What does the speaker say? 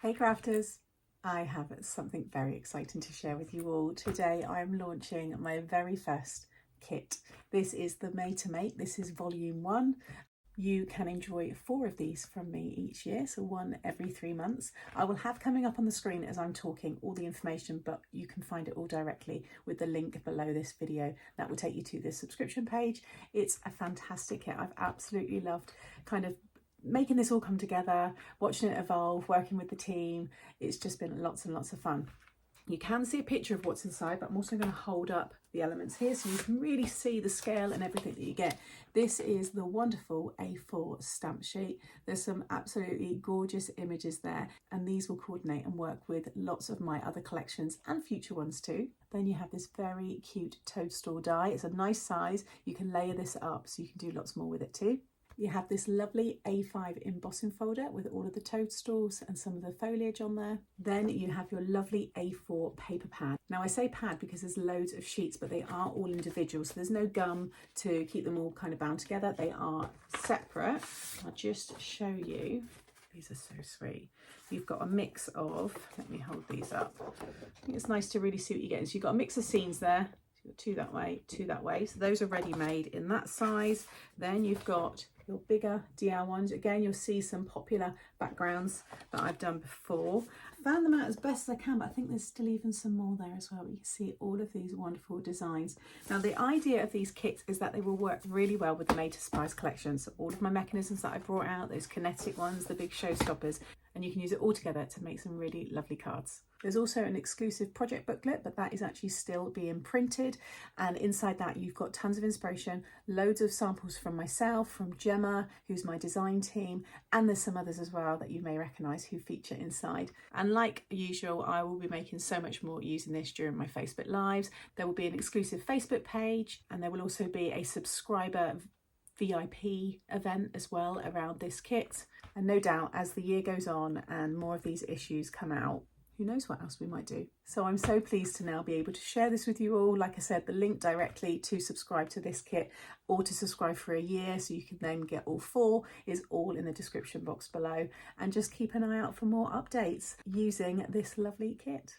Hey crafters, I have something very exciting to share with you all. Today I am launching my very first kit. This is the Made to Make. This is volume 1. You can enjoy 4 of these from me each year, so 1 every 3 months. I will have coming up on the screen as I'm talking all the information, but you can find it all directly with the link below this video. That will take you to the subscription page. It's a fantastic kit. I've absolutely loved kind of making this all come together, watching it evolve, working with the team. It's just been lots and lots of fun. You can see a picture of what's inside, but I'm also going to hold up the elements here so you can really see the scale and everything that you get. This is the wonderful A4 stamp sheet. There's some absolutely gorgeous images there, and these will coordinate and work with lots of my other collections and future ones too. Then you have this very cute toadstool die. It's a nice size. You can layer this up so you can do lots more with it too. You have this lovely A5 embossing folder with all of the toadstools and some of the foliage on there. Then you have your lovely A4 paper pad. Now I say pad because there's loads of sheets, but they are all individual. So there's no gum to keep them all kind of bound together. They are separate. I'll just show you. These are so sweet. You've got a mix of, let me hold these up. I think it's nice to really see what you're getting. So you've got a mix of scenes there. You've got 2 that way, 2 that way. So those are ready made in that size. Then you've got your bigger DIY ones. Again, you'll see some popular backgrounds that I've done before. I found them out as best as I can, but I think there's still even some more there as well. You can see all of these wonderful designs. Now, the idea of these kits is that they will work really well with the Made to Surprise collection. So all of my mechanisms that I brought out, those kinetic ones, the big showstoppers, and you can use it all together to make some really lovely cards. There's also an exclusive project booklet, but that is actually still being printed. And inside that, you've got tons of inspiration, loads of samples from myself, from Gemma, who's my design team, and there's some others as well that you may recognise who feature inside. And like usual, I will be making so much more using this during my Facebook Lives. There will be an exclusive Facebook page, and there will also be a subscriber VIP event as well around this kit. And no doubt, as the year goes on and more of these issues come out, who knows what else we might do. So I'm so pleased to now be able to share this with you all. Like I said, the link directly to subscribe to this kit or to subscribe for a year so you can then get all 4 is all in the description box below. And just keep an eye out for more updates using this lovely kit.